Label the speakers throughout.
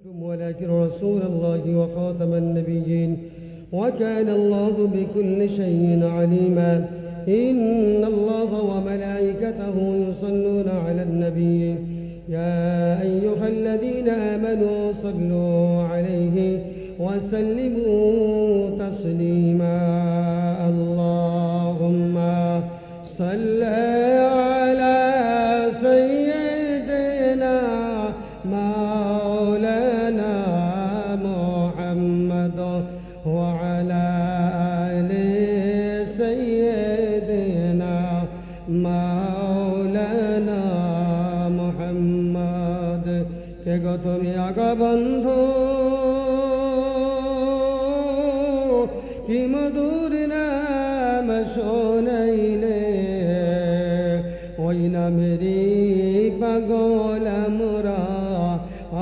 Speaker 1: ولكن رسول الله وخاتم النبيين وكان الله بكل شيء عليما. إن الله وملائكته يصلون على النبي يا أيها الذين آمنوا صلوا عليه وسلموا تسليما. اللهم صل على سيدنا مولانا محمد وعلى آل سيدنا مولانا محمد। কে গো তুমি আগা বন্ধু কি মধুর নাম শোনাইলে, ওই নামেরই পাগল আমরা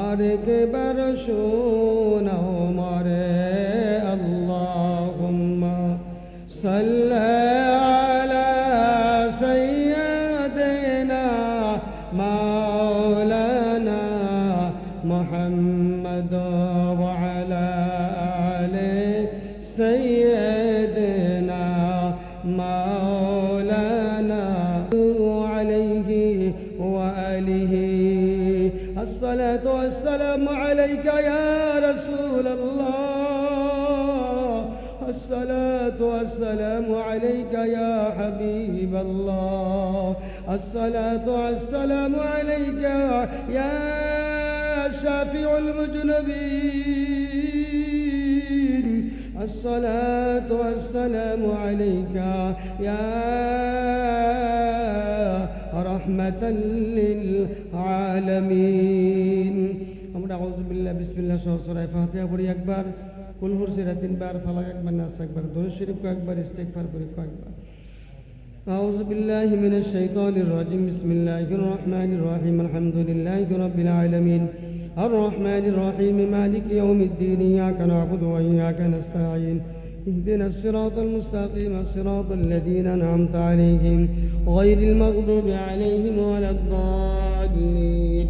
Speaker 1: আর একবার শোনাও মরে। আল্লাহুম্মা সাল্লি আলা সাইয়্যিদিনা মাওলানা মুহাম্মদ ওয়া আলা আলি সাইয়্যিদিনা মাওলানা আলাইহি ওয়া আলিহি। الصلاة والسلام عليك يا رسول الله، الصلاة والسلام عليك يا حبيب الله، الصلاة والسلام عليك يا شافع المذنبين، الصلاة والسلام عليك يا رحمة للعالمين। আমরা আউযু বিল্লাহ বিসমিল্লাহ সূরা ফাতিহা পড়ি একবার, কুল হুর সিরা 3 বার, ফালাক একবার, নাস একবার, দরুদ শরীফ একবার, ইস্তিগফার করি একবার। আউযু বিল্লাহি মিনাশ শাইতানির রাজিম। বিসমিল্লাহির রহমানির রহিম। আলহামদুলিল্লাহি রাব্বিল আলামিন আর রহমানির রহিম মালিকি ইয়াউমিদ্দিন। ইয়াকা না'বুদু ওয়া ইয়াকা নাস্তাঈন। اهدنا الصراط المستقيم صراط الذين أنعمت عليهم غير المغضوب عليهم ولا الضالين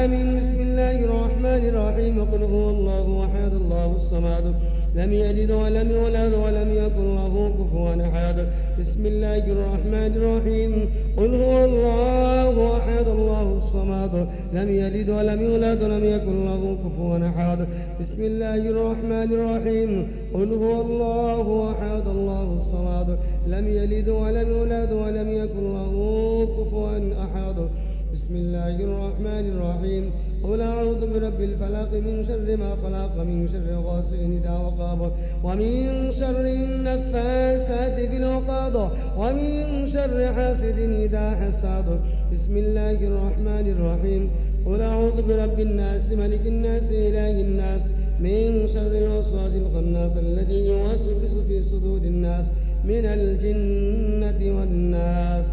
Speaker 1: آمين. بسم الله الرحمن الرحيم. قل هو الله أحد الله الصمد لم يلد ولم يولد ولم يكن له كفوا أحد. بسم الله الرحمن الرحيم. قل هو الله أحد الله الصمد لم يلد ولم يولد ولم يكن له كفوا أحد. بسم الله الرحمن الرحيم. قل هو الله أحد الله الصمد لم يلد ولم يولد ولم يكن له كفوا أحد. بسم الله الرحمن الرحيم. قل أعوذ برب الفلق من شر ما خلق من شر غاسق إذا وقب ومن شر النفاثات في العقد ومن شر حاسد إذا حسد. بسم الله الرحمن الرحيم. قل أعوذ برب الناس ملك الناس إله الناس من شر الوسواس الخناس الذي يوسوس في صدور الناس من الجنة والناس.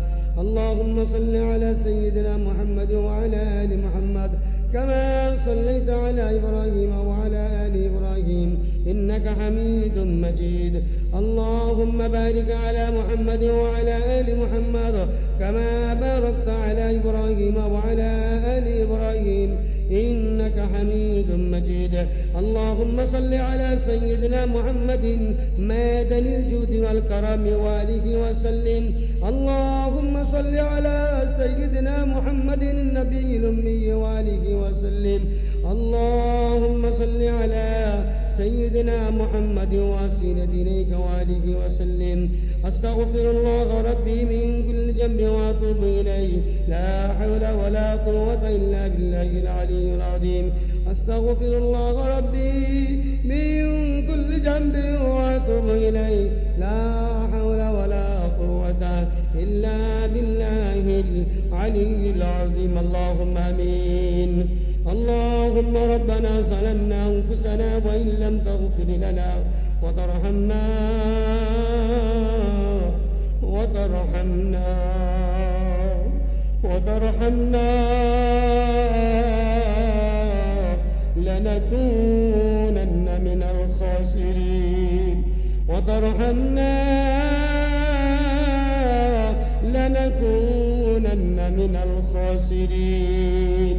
Speaker 1: اللهم صل على سيدنا محمد وعلى آل محمد كما صليت على إبراهيم وعلى آل إبراهيم إنك حميد مجيد. اللهم بارك على محمد وعلى آل محمد كما باركت على إبراهيم وعلى آل إبراهيم إنك حميد مجيد. اللهم صل على سيدنا محمد مادن الجود والكرم وآله وسلم. اللهم صل على سيدنا محمد النبي الأمي وآله وسلم. اللهم صل على سيدنا محمد وسيلة إليك وآله وسلم. أستغفر الله ربي من كل ذنب وأتوب إليه لا حول ولا قوة إلا بالله العلي العظيم. أستغفر الله ربي من كل ذنب وأتوب إليه لا حول ولا قوة إلا بالله العلي العظيم. اللهم آمين. اللهم ربنا ظلمنا أنفسنا وإن لم تغفر لنا وترحمنا لنكونن من الخاسرين. لنكونن من الخاسرين.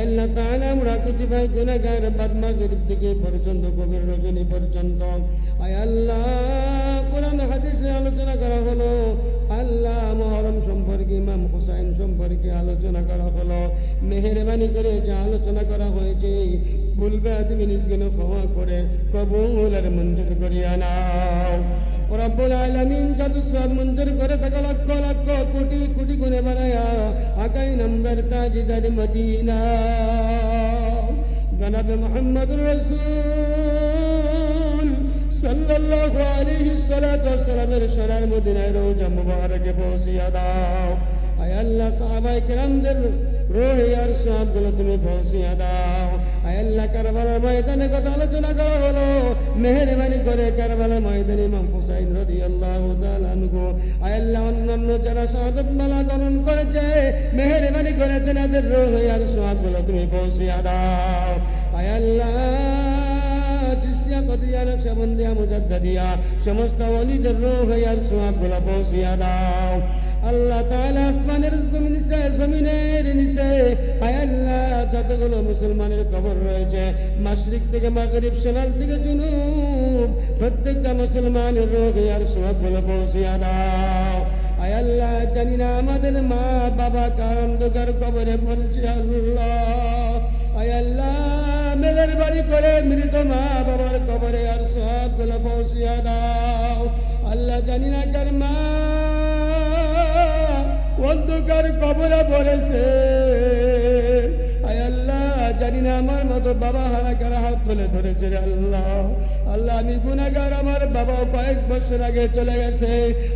Speaker 1: আল্লাহ তাআলা আমরা কতিপয় গুনাহগার বাদ মাগরিব থেকে পর্যন্ত গভীর রজনী পর্যন্ত আল্লাহ কোরআন হাদিসে আলোচনা করা হলো, আল্লাহ মুহররম সম্পর্কে ইমাম হুসাইন সম্পর্কে আলোচনা করা হলো, মেহেরবানি করে যা আলোচনা করা হয়েছে ভুলবে তুমি নিজকে ক্ষমা করে কবুল আর মঞ্জুর করিয়া নাও। রব্বুল আলামিন যত সব মঞ্জুর করে থাকা লক্ষ লক্ষ কোটি কোটি গুণে বানায়া আকাই নামদার তাজদার মদিনা জনাবে মুহাম্মদুর রাসূল সাল্লাল্লাহু আলাইহি সাল্লাতু ওয়াসসালামের সোনার মদিনায় রওজা মুবারকে পৌঁছিয়া দাও। আয় আল্লাহ সাহাবায়ে কেরামদের রূহে আর সওয়াবগুলো তুমি পৌঁছিয়া দাও। আয় আল্লাহ কারবালার ময়দানে কথা আলোচনা করা হলো, মেহেরবানি করে কারবালার ময়দানে ইমাম হুসাইন রাদিয়াল্লাহু তাআলা আনহু আয় আল্লাহ অন্যান্য যারা শাহাদাত মালা গ্রহণ করেছে মেহেরবানি করে তাদের রূহে আর সওয়াবগুলো তুমি পৌঁছিয়া দাও। আয় আল্লাহ চিশতিয়া কদরিয়া নকশবন্দিয়া মুজাদ্দিদিয়া সমস্ত ওলিদের রূহে আর সওয়াবগুলো পৌঁছিয়া দাও। আল্লাহ তাআলা আসমানের জমিনের নিচে আয় আল্লাহ যতগুলো মুসলমানের কবর রয়েছে মাশরিক থেকে মাগরিব শিমাল থেকে জুনুব প্রত্যেকটা মুসলমানের রোগে আর সওয়াবগুলো পৌঁছিয়া দাও। আয় আল্লাহ জানি না আমাদের মা বাবা কার অন্ধকার কবরে পড়েছে আল্লাহ, আয় আল্লাহ মেলের বাড়ি করে মৃত মা বাবার কবরে আর সওয়াবগুলো পৌঁছিয়া দাও। আল্লাহ জানি না কার মা অন্ধকার কবরে পড়েছে, আয় আল্লাহ জানি না আমার মতো বাবা হারা কারা হাত তুলে ধরেছে রে আল্লাহ। আল্লাহ আমি গুনাহগার, আমার বাবা কয়েক বছর আগে চলে গেছে,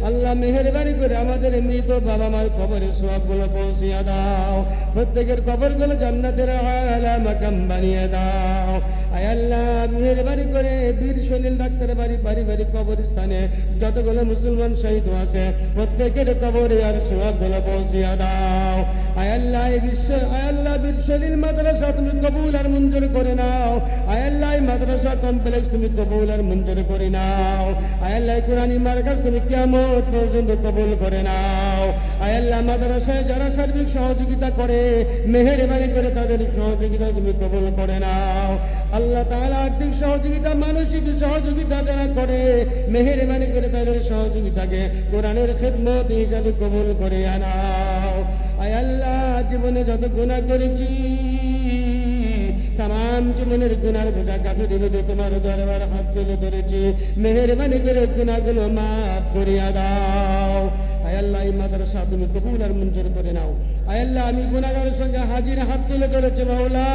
Speaker 1: আল্লাহ মেহেরবানি করে আমাদের মৃত বাবা মার কবরে সওয়াবগুলো পৌঁছিয়া দাও, প্রত্যেকের কবরগুলো জান্নাতের আলা মাকাম বানিয়ে দাও। আয় আল্লাহ মেহেরবানি করে বীর সলিল ডাক্তার বাড়ি পারিবারিক কবরস্থানে যতগুলো মুসলমান শহীদ আছে প্রত্যেকের কবরে আর সওয়াবগুলো পৌঁছিয়া দাও। আয় আল্লাহ এই বিশ্ব আয় আল্লাহ বীর সলিল মাদ্রাসা তুমি কবুল আর মঞ্জুর করে নাও। আয় আল্লাহ এই মাদ্রাসা কমপ্লেক্স তুমি কবুল আর মঞ্জুর করে নাও। আয় আল্লাহ কুরআনী মার্কাজ তুমি কিয়ামত পর্যন্ত কবুল করে নাও। আয় আল্লাহ মাদ্রাসায় যারা সার্বিক সহযোগিতা করে মেহেরবানি করে তাদের সহযোগিতা তুমি কবুল করে নাও। আল্লাহ তাআলা আর্থিক সহযোগিতা মানসিক সহযোগিতা যারা করে মেহেরবানি করে তাদের সহযোগিতাকে কোরআনের খেদমত হিসাবে কবুল করে আনাও। আয় আল্লাহ জীবনে যত গুনাহ করেছি तमाम জীবনের গুনার বোঝা কাঁধে দিয়ে তোমার দরবার হাত তুলে ধরেছি, মেহেরবানি করে গুনাহগুলো মাফ করিয়া দাও। আয় আল্লাহ এই মাদ্রাসা তুমি কবুল আর মঞ্জুর করে নাও। আয় আল্লাহ আমি গুনাহগারের সঙ্গে হাজির হাত তুলে ধরেছি মাওলা।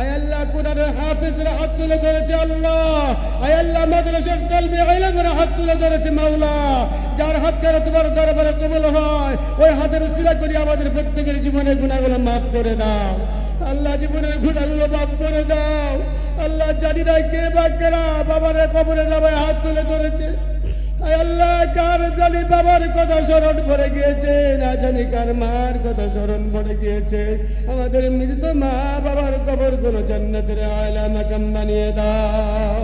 Speaker 1: আয় আল্লাহ কোরআনের হাফেজরা হাত তুলে ধরেছে আল্লাহ। আয় আল্লাহ মাদ্রাসার তালবে ইলমের হাত তুলে ধরেছে মাওলা। যার হাত করে তোমার দরবারে কবুল হয় ওই হাতের উসিলা করে আমাদের প্রত্যেকের জীবনের গুনাহগুলো মাফ করে দাও। আল্লাহ জীবনের গুনাহগুলো মাফ করে দাও। আল্লাহ জানি না কে বা কেরা বাবার কবরে নামে হাত তুলে ধরেছে। আয় আল্লাহ কার জানি বাবার কথা স্মরণ করে গিয়েছে, না জানি কার মার কথা স্মরণ করে গিয়েছে। আমাদের মৃত মা বাবার কবরগুলো জান্নাতের আলা মাকাম বানিয়ে দাও।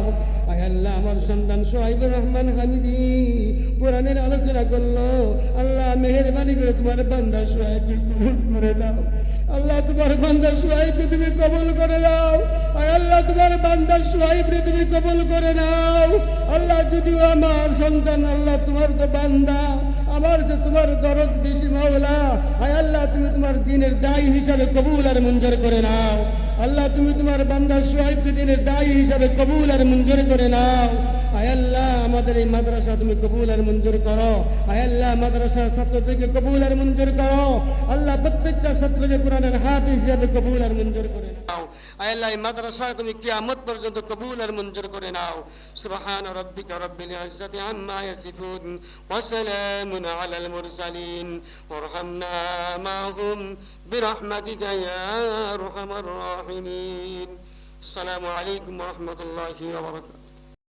Speaker 1: আয় আল্লাহ আমার সন্তান সোহাইবুর রহমান হামিদি কোরআনের আলোচনা করলো, আল্লাহ মেহেরবানি করে তোমার বান্দা সোহাইবকে কবুল করে দাও। আল্লাহ তোমার বান্দা সোহাইবকে তুমি কবুল করে দাও। আয় আল্লাহ তোমার বান্দা সোহাইবকে তুমি কবুল করে নাও। আল্লাহ যদিও আমার সন্তান, আল্লাহ তোমার তো বান্দা, আমার যে তোমার দরদ বেশি মাওলা। আয় আল্লাহ তুমি তোমার দ্বীনের দায়ী হিসাবে কবুল আর মঞ্জুর করে নাও। আল্লাহ তুমি তোমার বান্দা সোহাইবকে দ্বীনের দায়ী হিসাবে কবুল আর মঞ্জুর করে নাও। আয় আল্লাহ আমাদের এই মাদ্রাসা তুমি কবুল আর মঞ্জুর করো। আয় আল্লাহ মাদ্রাসার ছাত্রদেরকে কবুল আর মঞ্জুর করো। আল্লাহ প্রত্যেকটা ছাত্রকে কোরআনের হাফেজ হিসাবে কবুল আর মঞ্জুর করে নাও। আয় আল্লাহ এই মাদ্রাসা তুমি কিয়ামত পর্যন্ত কবুল আর মঞ্জুর করে নাও। সুবহান রাব্বিকা রাব্বিল ইজ্জাতি আম্মা ইয়াসিফুন ওয়া সালামুন আলাল মুরসালিন ওয়ারহামনা মাহুম বিরহমাতিকা ইয়া আরহামার রাহিমিন। আসসালামু আলাইকুম ওয়া রাহমাতুল্লাহি ওয়া বারাকাতুহু।